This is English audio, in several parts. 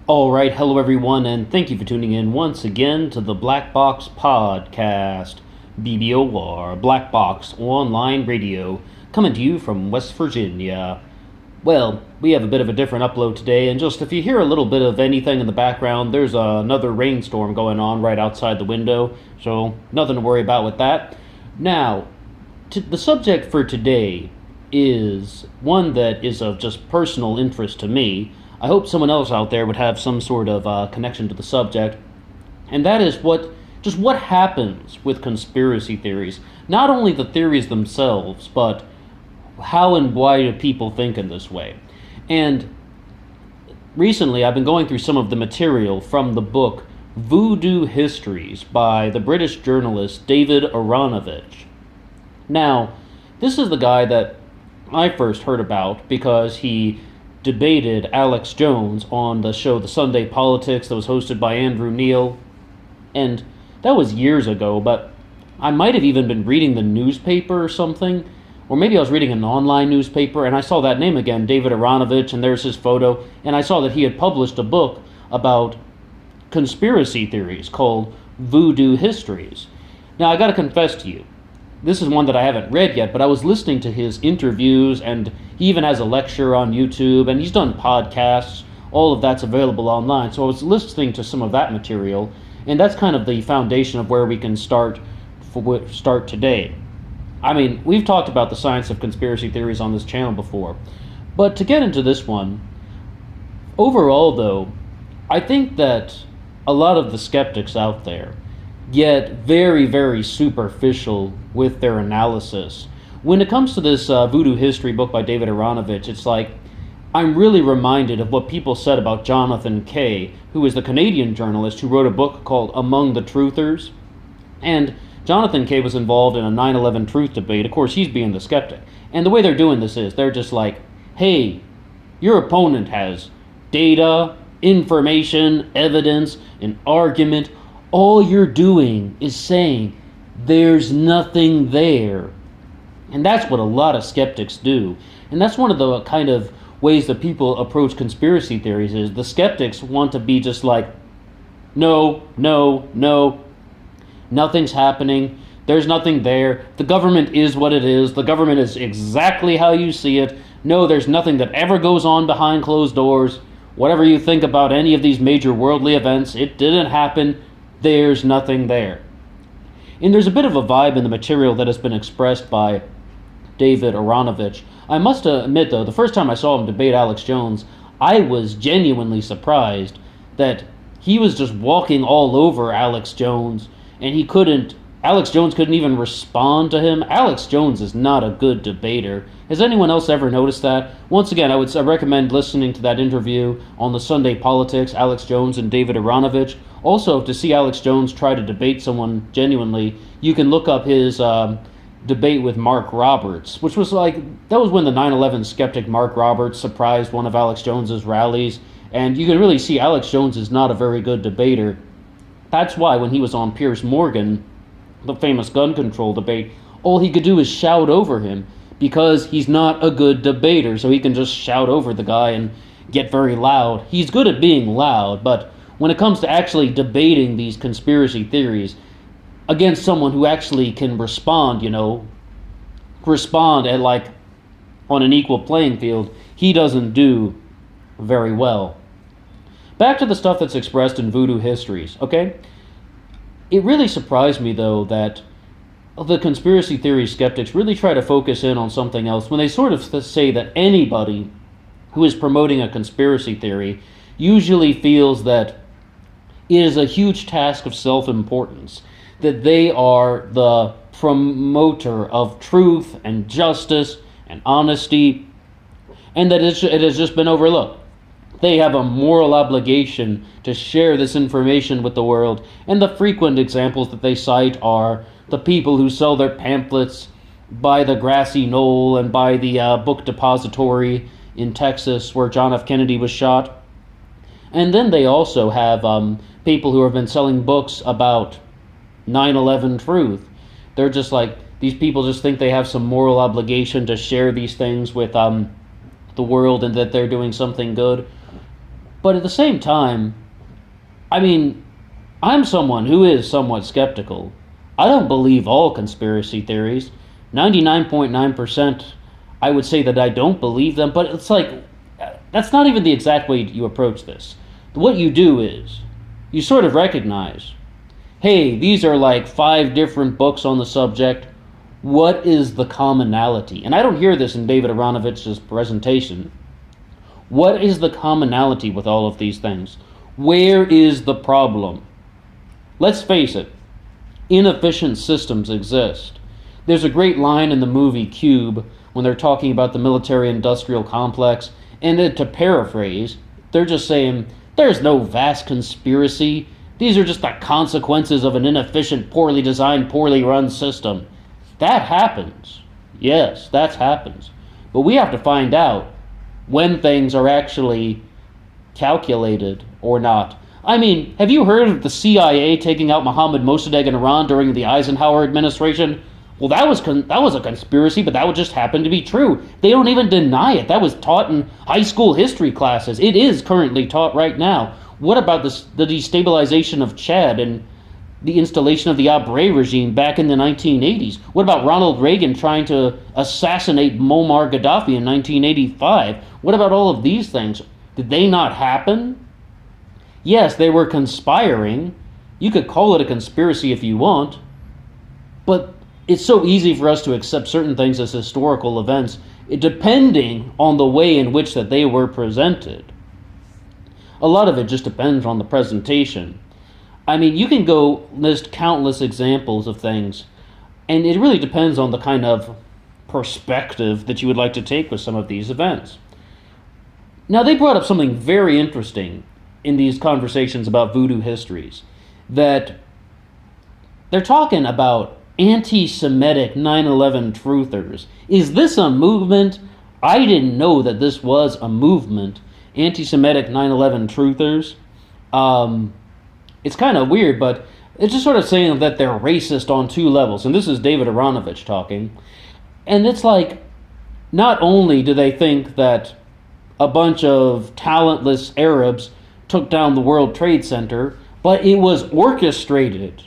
Alright, hello everyone, and thank you for tuning in once again to the Black Box Podcast. BBOR, Black Box Online Radio, coming to you from West Virginia. Well, we have a bit of a different upload today, and just if you hear a little bit of anything in the background, there's another rainstorm going on right outside the window, so nothing to worry about with that. Now, the subject for today is one that is of just personal interest to me. I hope someone else out there would have some sort of connection to the subject, and that is what happens with conspiracy theories. Not only the theories themselves, but how and why do people think in this way. And recently I've been going through some of the material from the book Voodoo Histories by the British journalist David Aaronovich. Now, this is the guy that I first heard about because he debated Alex Jones on the show The Sunday Politics that was hosted by Andrew Neil. And that was years ago, but I might have even been reading the newspaper or something, or maybe I was reading an online newspaper, and I saw that name again, David Aaronovich, and there's his photo, and I saw that he had published a book about conspiracy theories called Voodoo Histories. Now, I gotta confess to you, this is one that I haven't read yet, but I was listening to his interviews, and he even has a lecture on YouTube, and he's done podcasts. All of that's available online, so I was listening to some of that material, and that's kind of the foundation of where we can start today. I mean, we've talked about the science of conspiracy theories on this channel before, but to get into this one, overall though, I think that a lot of the skeptics out there get very, very superficial with their analysis. When it comes to this Voodoo History book by David Aaronovich, it's like, I'm really reminded of what people said about Jonathan Kay, who is the Canadian journalist who wrote a book called Among the Truthers. And Jonathan Kay was involved in a 9/11 truth debate. Of course, he's being the skeptic. And the way they're doing this is, they're just like, hey, your opponent has data, information, evidence, an argument. All you're doing is saying there's nothing there. And that's what a lot of skeptics do. And that's one of the kind of ways that people approach conspiracy theories is the skeptics want to be just like, no, nothing's happening. There's nothing there. The government is what it is. The government is exactly how you see it. No, there's nothing that ever goes on behind closed doors. Whatever you think about any of these major worldly events, it didn't happen. There's nothing there. And there's a bit of a vibe in the material that has been expressed by David Aaronovich. I must admit, though, the first time I saw him debate Alex Jones, I was genuinely surprised that he was just walking all over Alex Jones, and Alex Jones couldn't even respond to him. Alex Jones is not a good debater. Has anyone else ever noticed that? Once again, I would recommend listening to that interview on the Sunday Politics, Alex Jones and David Aaronovich. Also, to see Alex Jones try to debate someone genuinely, you can look up his debate with Mark Roberts, which was that was when the 9/11 skeptic Mark Roberts surprised one of Alex Jones's rallies, and you can really see Alex Jones is not a very good debater. That's why when he was on Piers Morgan, the famous gun control debate, all he could do is shout over him, because he's not a good debater, so he can just shout over the guy and get very loud. He's good at being loud, but when it comes to actually debating these conspiracy theories against someone who actually can respond at on an equal playing field, he doesn't do very well. Back to the stuff that's expressed in Voodoo Histories, okay? It really surprised me, though, that the conspiracy theory skeptics really try to focus in on something else when they sort of say that anybody who is promoting a conspiracy theory usually feels that it is a huge task of self-importance, that they are the promoter of truth and justice and honesty, and that it has just been overlooked. They have a moral obligation to share this information with the world, and the frequent examples that they cite are the people who sell their pamphlets by the grassy knoll and by the book depository in Texas where John F. Kennedy was shot. And then they also have people who have been selling books about 9/11 truth. They're just like, these people just think they have some moral obligation to share these things with the world and that they're doing something good. But at the same time, I mean, I'm someone who is somewhat skeptical. I don't believe all conspiracy theories. 99.9%, I would say that I don't believe them, but it's like, that's not even the exact way you approach this. What you do is, you sort of recognize, hey, these are like 5 different books on the subject. What is the commonality? And I don't hear this in David Aaronovich's presentation. What is the commonality with all of these things? Where is the problem? Let's face it, inefficient systems exist. There's a great line in the movie Cube when they're talking about the military-industrial complex, and to paraphrase, they're just saying, there's no vast conspiracy. These are just the consequences of an inefficient, poorly designed, poorly run system. That happens. Yes, that happens. But we have to find out when things are actually calculated or not. I mean, have you heard of the CIA taking out Mohammad Mossadegh in Iran during the Eisenhower administration? Well, that was a conspiracy, but that would just happen to be true. They don't even deny it. That was taught in high school history classes. It is currently taught right now. What about the destabilization of Chad and the installation of the Abre regime back in the 1980s? What about Ronald Reagan trying to assassinate Muammar Gaddafi in 1985? What about all of these things? Did they not happen? Yes, they were conspiring. You could call it a conspiracy if you want, but it's so easy for us to accept certain things as historical events, depending on the way in which that they were presented. A lot of it just depends on the presentation. I mean, you can go list countless examples of things, and it really depends on the kind of perspective that you would like to take with some of these events. Now, they brought up something very interesting in these conversations about Voodoo Histories, that they're talking about anti-Semitic 9/11 truthers. Is this a movement? I didn't know that this was a movement. Anti-Semitic 9/11 truthers. It's kind of weird, but it's just sort of saying that they're racist on 2 levels. And this is David Aaronovich talking. And it's like, not only do they think that a bunch of talentless Arabs took down the World Trade Center, but it was orchestrated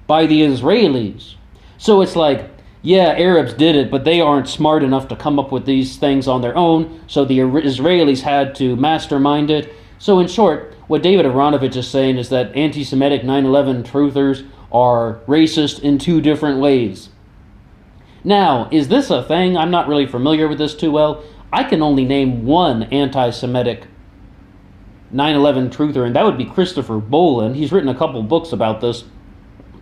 by the Israelis. So it's like, yeah, Arabs did it, but they aren't smart enough to come up with these things on their own, so the Israelis had to mastermind it. So in short, what David Aaronovich is saying is that anti-Semitic 9/11 truthers are racist in 2 different ways. Now, is this a thing? I'm not really familiar with this too well. I can only name one anti-Semitic 9/11 truther, and that would be Christopher Bolin. He's written a couple books about this,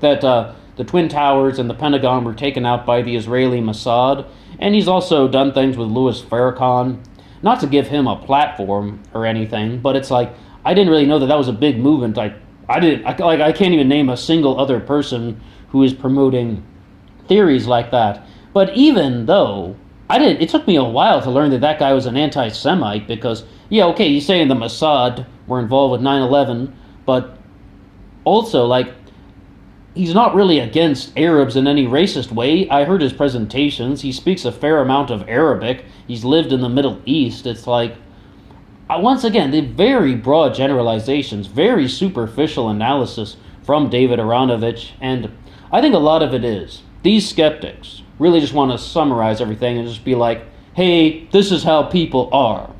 that the Twin Towers and the Pentagon were taken out by the Israeli Mossad, and he's also done things with Louis Farrakhan. Not to give him a platform or anything, but it's like, I didn't really know that was a big movement. I can't even name a single other person who is promoting theories like that. But even though it took me a while to learn that that guy was an anti-Semite, because, yeah, okay, he's saying the Mossad were involved with 9/11, but also, like, he's not really against Arabs in any racist way. I heard his presentations. He speaks a fair amount of Arabic. He's lived in the Middle East. It's like, once again, the very broad generalizations, very superficial analysis from David Aaronovich, and I think a lot of it is, these skeptics really just want to summarize everything and just be like, hey, this is how people are.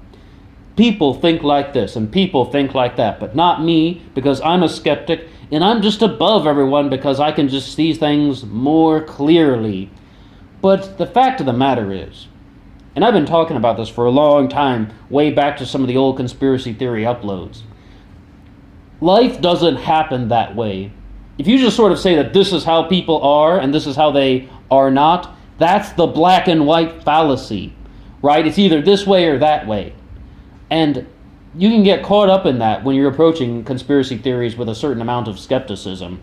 People think like this, and people think like that, but not me, because I'm a skeptic, and I'm just above everyone because I can just see things more clearly. But the fact of the matter is, and I've been talking about this for a long time, way back to some of the old conspiracy theory uploads, life doesn't happen that way. If you just sort of say that this is how people are and this is how they are not, that's the black and white fallacy, right? It's either this way or that way. And you can get caught up in that when you're approaching conspiracy theories with a certain amount of skepticism.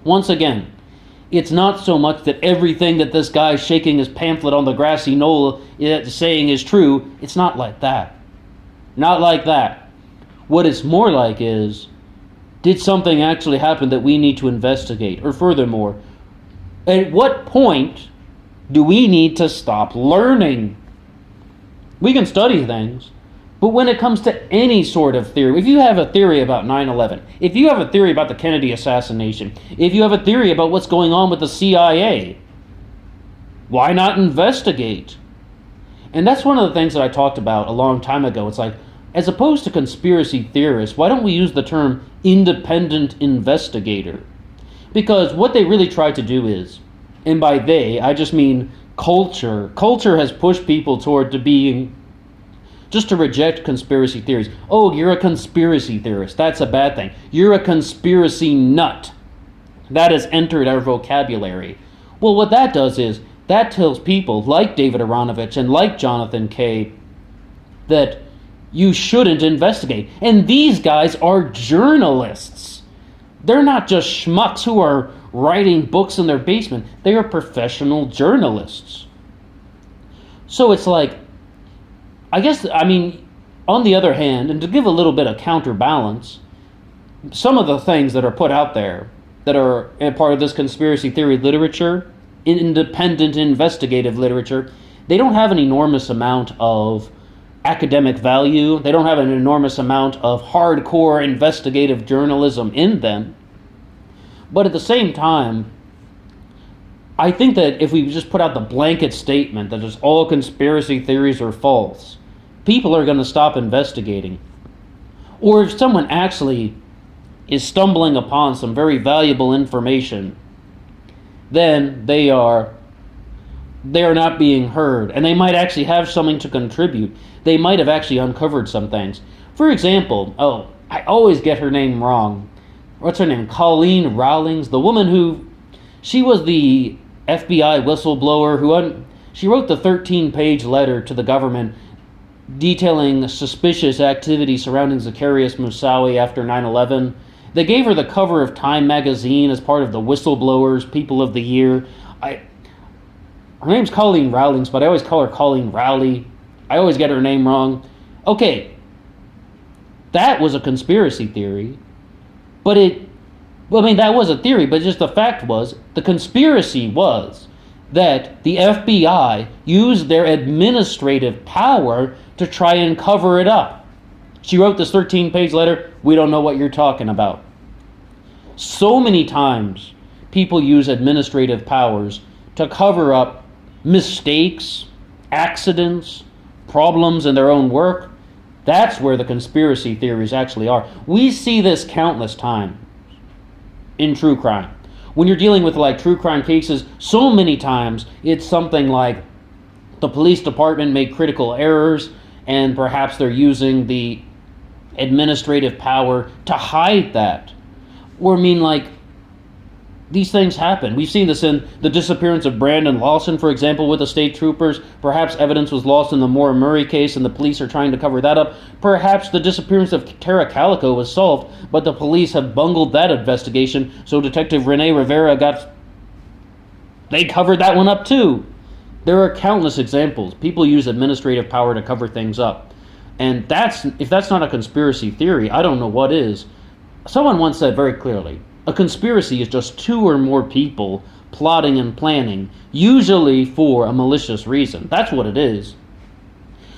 Once again, it's not so much that everything that this guy shaking his pamphlet on the grassy knoll is saying is true. It's not like that. Not like that. What it's more like is, did something actually happen that we need to investigate? Or furthermore, at what point do we need to stop learning? We can study things, But when it comes to any sort of theory, if you have a theory about 9/11, if you have a theory about the Kennedy assassination, if you have a theory about what's going on with the CIA, why not investigate? And that's one of the things that I talked about a long time ago. It's like, as opposed to conspiracy theorists, why don't we use the term independent investigator? Because what they really try to do is, and by they, I just mean culture. Culture has pushed people toward to being, just to reject conspiracy theories. Oh, you're a conspiracy theorist. That's a bad thing. You're a conspiracy nut. That has entered our vocabulary. Well, what that does is, that tells people like David Aaronovich and like Jonathan Kay that you shouldn't investigate. And these guys are journalists. They're not just schmucks who are writing books in their basement. They are professional journalists. So it's like, on the other hand, and to give a little bit of counterbalance, some of the things that are put out there that are a part of this conspiracy theory literature, independent investigative literature, they don't have an enormous amount of academic value. They don't have an enormous amount of hardcore investigative journalism in them. But at the same time, I think that if we just put out the blanket statement that just all conspiracy theories are false, people are going to stop investigating. Or if someone actually is stumbling upon some very valuable information, then they are not being heard, and they might actually have something to contribute. They might have actually uncovered some things. For example, I always get her name wrong. What's her name? Colleen Rawlings, the woman who, she was the FBI whistleblower she wrote the 13-page letter to the government detailing suspicious activity surrounding Zacarias Moussaoui after 9/11. They gave her the cover of Time magazine as part of the Whistleblowers People of the Year. Her name's Colleen Rawlings, but I always call her Colleen Rowley. I always get her name wrong. Okay, that was a conspiracy theory, but that was a theory, but just the fact was, the conspiracy was that the FBI used their administrative power to try and cover it up. She wrote this 13-page letter, we don't know what you're talking about. So many times, people use administrative powers to cover up mistakes, accidents, problems in their own work. That's where the conspiracy theories actually are. We see this countless times in true crime. When you're dealing with true crime cases, so many times it's something like the police department made critical errors and perhaps they're using the administrative power to hide that. Or these things happen. We've seen this in the disappearance of Brandon Lawson, for example, with the state troopers. Perhaps evidence was lost in the Maura Murray case and the police are trying to cover that up. Perhaps the disappearance of Tara Calico was solved, but the police have bungled that investigation, so Detective Rene Rivera they covered that one up too. There are countless examples. People use administrative power to cover things up. And if that's not a conspiracy theory, I don't know what is. Someone once said very clearly, a conspiracy is just two or more people plotting and planning, usually for a malicious reason. That's what it is.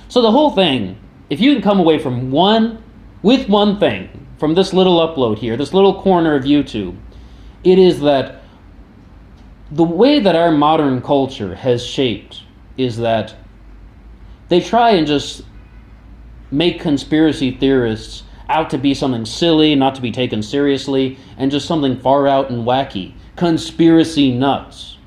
So the whole thing, if you can come away with one thing from this little upload here, this little corner of YouTube, it is that the way that our modern culture has shaped is that they try and just make conspiracy theorists out to be something silly, not to be taken seriously, and just something far out and wacky. Conspiracy nuts.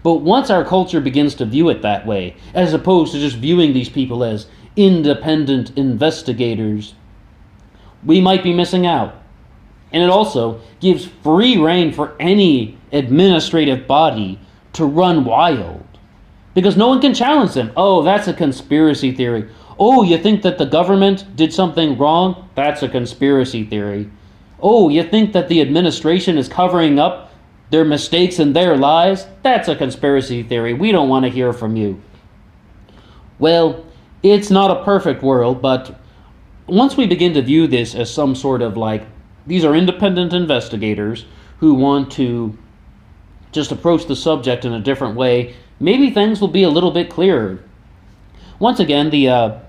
But once our culture begins to view it that way, as opposed to just viewing these people as independent investigators, we might be missing out. And it also gives free rein for any administrative body to run wild. Because no one can challenge them. Oh, that's a conspiracy theory. Oh, you think that the government did something wrong? That's a conspiracy theory. Oh, you think that the administration is covering up their mistakes and their lies? That's a conspiracy theory. We don't want to hear from you. Well, it's not a perfect world, but once we begin to view this as some sort of these are independent investigators who want to just approach the subject in a different way, maybe things will be a little bit clearer. Once again, the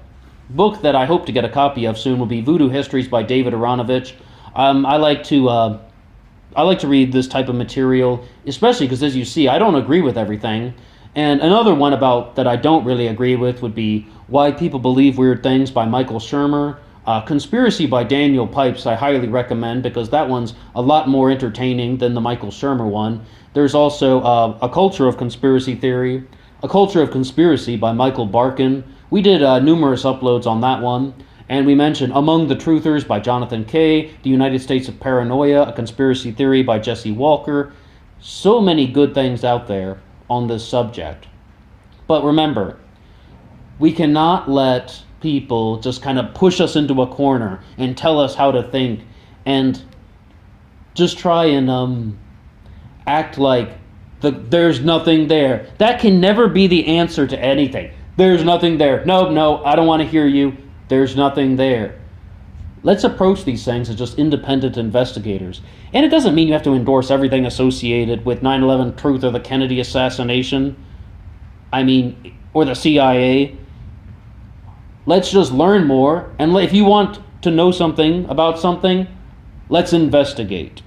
book that I hope to get a copy of soon will be Voodoo Histories by David Aaronovich. I like to read this type of material, especially because, as you see, I don't agree with everything. And another one about that I don't really agree with would be Why People Believe Weird Things by Michael Shermer. Conspiracy by Daniel Pipes I highly recommend, because that one's a lot more entertaining than the Michael Shermer one. There's also A Culture of Conspiracy Theory, A Culture of Conspiracy by Michael Barkin. We did numerous uploads on that one. And we mentioned Among the Truthers by Jonathan Kay, The United States of Paranoia, A Conspiracy Theory by Jesse Walker. So many good things out there on this subject. But remember, we cannot let people just kind of push us into a corner and tell us how to think and just try and act like there's nothing there. That can never be the answer to anything. There's nothing there. No, I don't want to hear you. There's nothing there. Let's approach these things as just independent investigators. And it doesn't mean you have to endorse everything associated with 9/11 truth or the Kennedy assassination. Or the CIA. Let's just learn more. And if you want to know something about something, let's investigate.